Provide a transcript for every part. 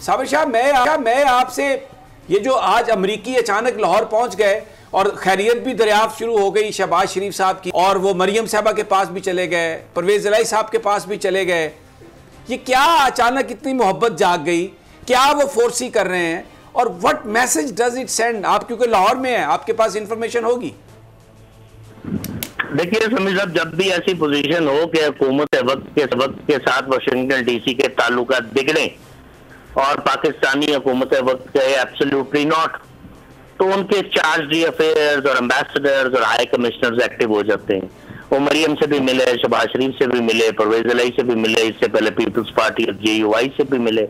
साबिर शाह, मैं आपसे ये जो आज अमरीकी अचानक लाहौर पहुंच गए और खैरियत भी दरियाफ्त शुरू हो गई शहबाज शरीफ साहब की, और वो मरियम साहबा के पास भी चले गए, परवेज इलाही साहब के पास भी चले गए, ये क्या अचानक इतनी मोहब्बत जाग गई? क्या वो फोर्सी कर रहे हैं और what message does it send? आप क्योंकि लाहौर में हैं, आपके पास इंफॉर्मेशन होगी। देखिए समीर साहब, जब भी ऐसी पोजीशन हो कि हुकूमत वक्त के साथ वाशिंगटन डीसी के ताल्लुकात बिगड़े और पाकिस्तानी हुकूमत वक्त कहे एब्सोल्युटली नॉट, तो उनके चार्ज अफेयर्स और एम्बेसडर्स और हाई कमिश्नर्स एक्टिव हो जाते हैं। वो मरियम से भी मिले, शहबाज शरीफ से भी मिले, परवेज इलाही से भी मिले, इससे पहले पीपल्स पार्टी और JUI से भी मिले।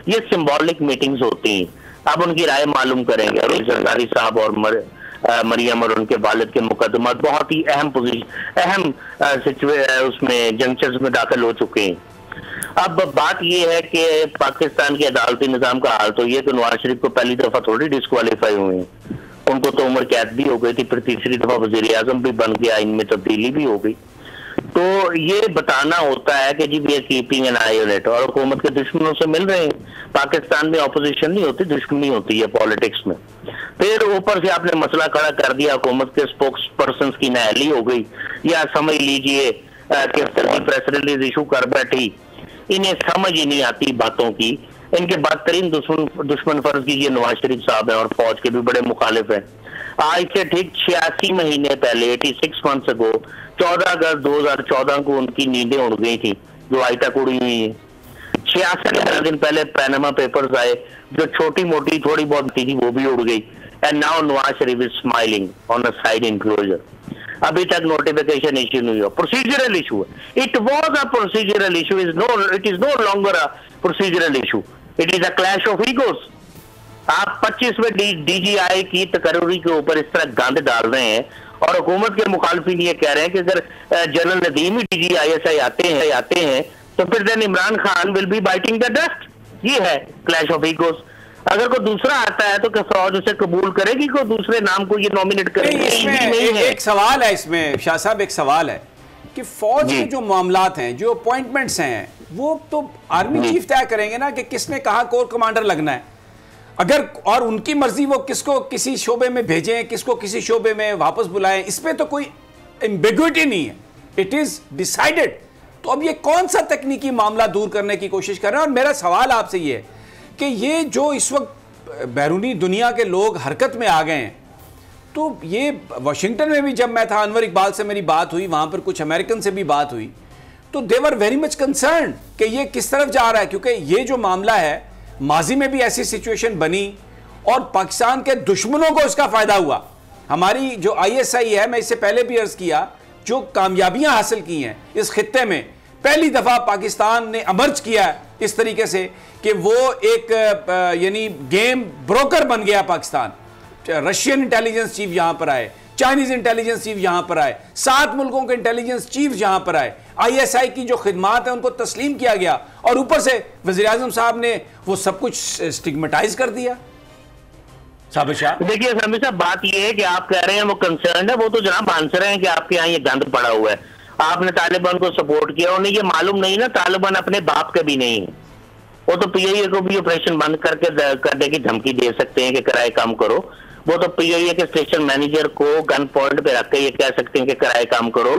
ये सिंबॉलिक मीटिंग्स होती हैं। अब उनकी राय मालूम करेंगे। और जरदारी साहब और मरियम और उनके वालिद के मुकदमात बहुत ही अहम उसमें जंक्शंस में दाखिल हो चुके हैं। अब बात यह है कि पाकिस्तान के अदालती निजाम का हाल तो ये कि नवाज शरीफ को पहली दफा थोड़ी डिस्क्वालीफाई हुए हैं, उनको तो उम्र कैद भी हो गई थी, फिर तीसरी दफा वजीर आजम भी बन गया, इनमें तब्दीली भी हो गई। तो ये बताना होता है कि जी we are keeping an eye on it, और हुकूमत के दुश्मनों से मिल रहे हैं। पाकिस्तान में ऑपोजिशन नहीं होती, दुश्मनी होती है पॉलिटिक्स में। फिर ऊपर से आपने मसला खड़ा कर दिया, हुकूमत के स्पोक्स पर्सन की नाअहली हो गई, या समझ लीजिए कि प्रेस रिलीज इशू कर बैठी। इन्हें समझ ही नहीं आती बातों की। इनके बदतरीन दुश्मन फर्ज कीजिए नवाज शरीफ साहब है, और फौज के भी बड़े मुखालिफ हैं। आज से ठीक 86 महीने पहले 86 मंथ्स अगो 14 अगस्त 2014 को उनकी नींदें उड़ गई थी, जो आज तक उड़ी हुई है। 66 दिन पहले पैनामा पेपर्स आए, जो छोटी मोटी थोड़ी बहुत थी वो भी उड़ गई। And now Nawaz Sharif is smiling on a side enclosure. अभी तक नोटिफिकेशन इश्यू नहीं हुआ, प्रोसीजरल इशू है। It was a procedural issue, it is no longer a procedural issue, it is a clash of egos. आप 25वें DGI की तकरीरी के ऊपर इस तरह गंद डाल रहे हैं, और हुकूमत के मुखालफिन ये कह रहे हैं कि अगर जनरल नदीम ही DGI आते हैं तो फिर then Imran Khan will be biting the dust. ये है क्लैश ऑफ ईगोस। अगर कोई दूसरा आता है तो क्या फौज उसे कबूल करेगी? कोई दूसरे नाम को ये नॉमिनेट करेगी? एक सवाल है इसमें शाह साहब, एक सवाल है कि फौज के जो मामलात हैं, जो अपॉइंटमेंट्स हैं, वो तो आर्मी चीफ तय करेंगे ना कि किसने कहाँ कोर कमांडर लगना है। अगर और उनकी मर्जी वो किसको किसी शोबे में भेजें, किसको किसी शोबे में वापस बुलाएं, इस पर तो कोई एम्बिग्विटी नहीं है, इट इज डिसाइडेड। तो अब ये कौन सा तकनीकी मामला दूर करने की कोशिश कर रहे हैं? और मेरा सवाल आपसे ये है कि ये जो इस वक्त बैरूनी दुनिया के लोग हरकत में आ गए हैं, तो ये वाशिंगटन में भी जब मैं था, अनवर इकबाल से मेरी बात हुई, वहां पर कुछ अमेरिकन से भी बात हुई, तो दे वर वेरी मच कंसर्न कि ये किस तरफ जा रहा है। क्योंकि ये जो मामला है, माजी में भी ऐसी सिचुएशन बनी और पाकिस्तान के दुश्मनों को इसका फायदा हुआ। हमारी जो ISI है, मैं इससे पहले भी अर्ज किया, जो कामयाबियां हासिल की हैं इस खित्ते में, पहली दफा पाकिस्तान ने अमर्ज किया इस तरीके से कि वो एक यानी गेम ब्रोकर बन गया पाकिस्तान। रशियन इंटेलिजेंस चीफ यहां पर आए, चाइनीज इंटेलिजेंस चीफ यहां पर आए, 7 मुल्कों के इंटेलिजेंस चीफ यहां पर आए, ISI की जो खिदमात है उनको तस्लीम किया गया, और ऊपर से वज़ीर आज़म साहब ने वो सब कुछ स्टिग्मेटाइज कर दिया। साबिर शाह, देखिए साबिर साहब, बात ये है कि आप कह रहे हैं वो कंसर्न है, वो तो जनाब आंसर है कि आपके यहाँ ये गंद पड़ा हुआ है, आपने तालिबान को सपोर्ट किया। उन्हें ये मालूम नहीं ना, तालिबान अपने बाप के भी नहीं है। वो तो PIA को भी ऑपरेशन बंद करने की धमकी दे सकते हैं कि किराए काम करो। वो तो PIA के स्टेशन मैनेजर को गन पॉइंट पे रख के ये कह सकते हैं कि किराए काम करो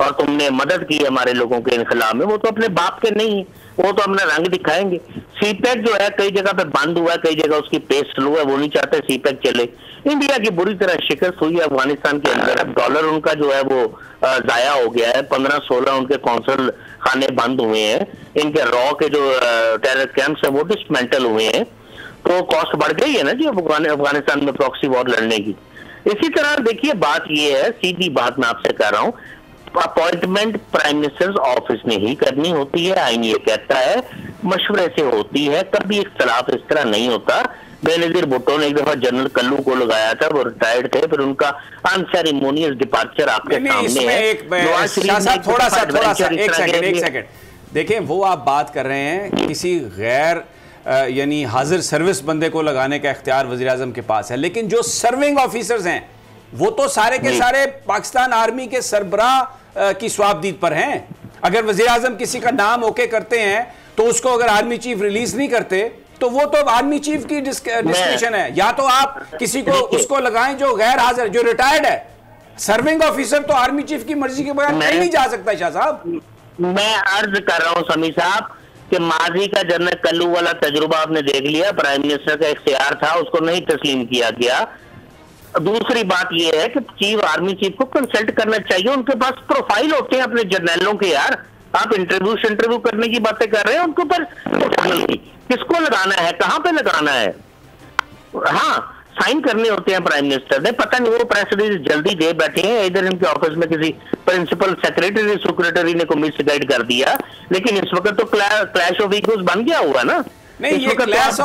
और तुमने मदद की हमारे लोगों के इनखिलाफ में। वो तो अपने बाप के नहीं, वो तो अपना रंग दिखाएंगे। CPEC जो है कई जगह पे बंद हुआ है, कई जगह उसकी पेस स्लो है, वो नहीं चाहते CPEC चले। इंडिया की बुरी तरह शिकस्त हुई है अफगानिस्तान के अंदर। डॉलर उनका जो है वो जाया हो गया है, 15-16 उनके कौंसल खाने बंद हुए हैं, इनके रॉ के जो टेरर कैंप्स हैं वो डिसमेंटल हुए हैं। तो कॉस्ट बढ़ गई है ना जी अफगानिस्तान में प्रॉक्सी वॉर लड़ने की। इसी तरह देखिए, बात ये है, सीधी बात मैं आपसे कह रहा हूँ, अपॉइंटमेंट प्राइम मिनिस्टर्स ऑफिस में ही करनी होती है, आईन ये कहता है, मशवरे से होती है, कभी इख्तलाफ इस तरह नहीं होता। बेनजीर भुट्टो ने एक दफा जनरल कल्लू को लगाया था, वो रिटायर्ड थे, फिर उनका अनसेरेमोनियस डिपार्चर आपके सामने है। थोड़ा सा एक सेकंड देखें, वो आप बात कर रहे हैं किसी गैर यानी हाजिर सर्विस बंदे को लगाने का इख्तियार वज़ीर आज़म के पास है, लेकिन जो सर्विंग ऑफिसर्स हैं वो तो सारे के सारे पाकिस्तान आर्मी के सरबराह की स्वाबदीद पर हैं। अगर वज़ीर आज़म किसी का नाम ओके करते हैं तो उसको अगर आर्मी चीफ रिलीज नहीं करते तो वो तो आर्मी चीफ की डिस्क्रिप्शन है। या तो आप किसी को उसको लगाएं जो गैर हाजिर, जो रिटायर्ड है। सर्विंग ऑफिसर तो आर्मी चीफ की मर्जी के बगैर नहीं जा सकता। शाह साहब, मैं अर्ज कर रहा हूं समी साहब कि माजी का जनरल कल्लू वाला तजुर्बा आपने देख लिया, प्राइम मिनिस्टर का इख्तियार था, उसको नहीं तस्लीम किया गया। दूसरी बात यह है कि चीफ आर्मी चीफ को कंसल्ट करना चाहिए, उनके पास प्रोफाइल होते हैं अपने जर्नलों के। यार आप इंटरव्यू करने की बातें कर रहे हैं, उनके ऊपर किसको लगाना है, कहां पे लगाना है। हाँ, साइन करने होते हैं प्राइम मिनिस्टर ने। पता नहीं वो प्रेस रिलीज जल्दी दे बैठे हैं, इधर इनके ऑफिस में किसी प्रिंसिपल सेक्रेटरी ने को मिसगाइड कर दिया। लेकिन इस वक्त तो क्लैश ऑफ ईगोज बन गया हुआ ना। नहीं, ये क्लैश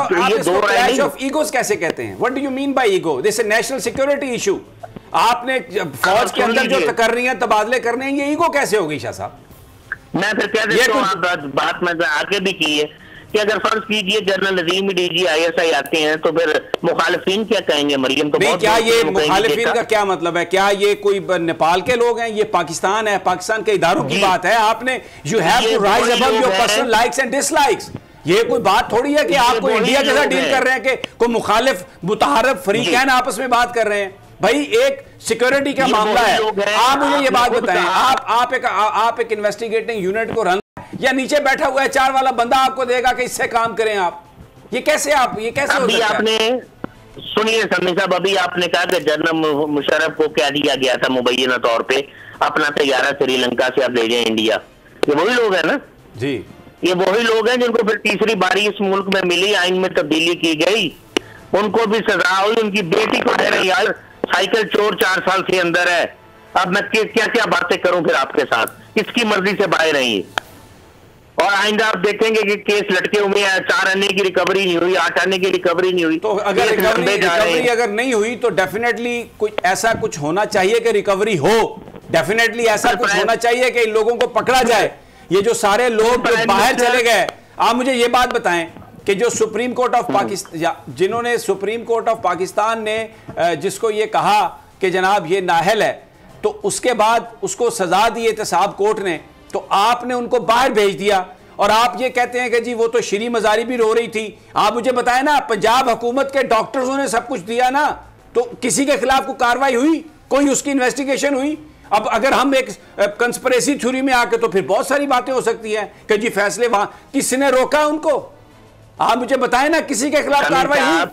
ऑफ ईगोज कैसे कहते हैं? What do you mean by ego? This is national security issue. आपने फौज के अंदर जो तकर्रियां तबादले करने हैं, ये ईगो कैसे होगी शाह साहब? मैं फिर कह देता हूं, बात मैं आगे भी की है कि अगर फर्ज कीजिए जनरल नजीम डीजी ISI आते हैं तो फिर मुखालिफिन क्या कहेंगे? मरियम तो नहीं, क्या ये मुखालिफिन का क्या मतलब है? क्या ये कोई नेपाल के लोग हैं? ये पाकिस्तान है, पाकिस्तान के इदारों की बात है। आपने you have to rise above your personal likes and dislikes. ये कोई बात थोड़ी है कि आप कोई इंडिया के साथ डील कर रहे हैं कि कोई मुखालिफ मुतहरफ फरीकैन आपस में बात कर रहे हैं। भाई एक सिक्योरिटी का मामला है। आप मुझे ये बात बताएं, आप एक इन्वेस्टिगेटिंग यूनिट को रन या नीचे बैठा हुआ HR वाला बंदा आपको देगा कि इससे काम करें आप? ये कैसे हो सकता है? आपने सुनिए समी साहब, अभी आपने कहा कि जनरल मुशर्रफ को क्या दिया गया था मुबैना तौर पे, अपना तैयारा श्रीलंका से आप ले जाए इंडिया। ये वही लोग हैं ना जी, ये वही लोग हैं जिनको फिर तीसरी बारी इस मुल्क में मिली, आइन में तब्दीली की गई, उनको भी सजा हुई, उनकी बेटी को दे रही। यार साइकिल चोर 4 साल से अंदर है। अब मैं क्या क्या बातें करूं फिर आपके साथ? किसकी मर्जी से बाहर रही? और आइंदा आप देखेंगे कि केस लटके हुए हैं, 4 आने की रिकवरी नहीं हुई, 8 आने की रिकवरी नहीं हुई। तो अगर रिकवरी अगर नहीं हुई तो डेफिनेटली ऐसा कुछ होना चाहिए कि रिकवरी हो। डेफिनेटली ऐसा कुछ होना चाहिए कि इन लोगों को पकड़ा जाए। ये जो सारे लोग जो बाहर चले गए, आप मुझे ये बात बताएं कि जो सुप्रीम कोर्ट ऑफ पाकिस्तान, जिन्होंने सुप्रीम कोर्ट ऑफ पाकिस्तान ने जिसको ये कहा कि जनाब ये नाअहल है, तो उसके बाद उसको सजा दी एहतसाब कोर्ट ने, तो आपने उनको बाहर भेज दिया। और आप ये कहते हैं कि जी वो तो श्री मजारी भी रो रही थी। आप मुझे बताएं ना, पंजाब हुकूमत के डॉक्टर्सों ने सब कुछ दिया ना, तो किसी के खिलाफ कोई कार्रवाई हुई? कोई उसकी इन्वेस्टिगेशन हुई? अब अगर हम एक कंस्पिरेसी थ्योरी में आके, तो फिर बहुत सारी बातें हो सकती हैं कि जी फैसले वहां किसने रोका उनको? आप मुझे बताएं ना, किसी के खिलाफ कार्रवाई हुई?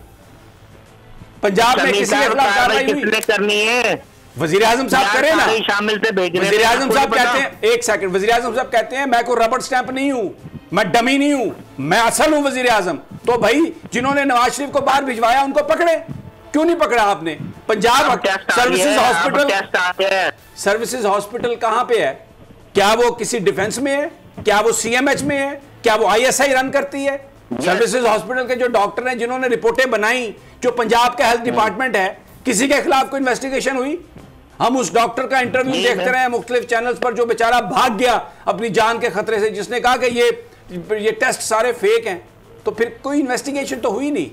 पंजाब में किसी के खिलाफ कार्रवाई हुई? करनी है वजीर आजम साहब करें ना, शामिल थे। वजीर आजम साहब कहते हैं, एक सेकंड, वजीर आजम साहब कहते हैं मैं कोई रबड़ स्टैंप नहीं हूं, मैं डमी नहीं हूं, मैं असल हूं वजीर आजम। तो भाई जिन्होंने नवाज शरीफ को बाहर भिजवाया उनको पकड़े, क्यों नहीं पकड़ा आपने? पंजाब सर्विसेज हॉस्पिटल कहां पे है? क्या वो किसी डिफेंस में है? क्या वो CMH में है? क्या वो ISI रन करती है? सर्विसेज हॉस्पिटल के जो डॉक्टर हैं जिन्होंने रिपोर्टें बनाई, जो पंजाब का हेल्थ डिपार्टमेंट है, किसी के खिलाफ कोई इन्वेस्टिगेशन हुई? हम उस डॉक्टर का इंटरव्यू देखते रहे मुख्तलिफ चैनल्स पर, जो बेचारा भाग गया अपनी जान के खतरे से, जिसने कहा कि ये टेस्ट सारे फेक हैं। तो फिर कोई इन्वेस्टिगेशन तो हुई नहीं।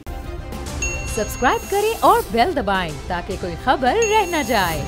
सब्सक्राइब करें और बेल दबाएं ताकि कोई खबर रह न जाए।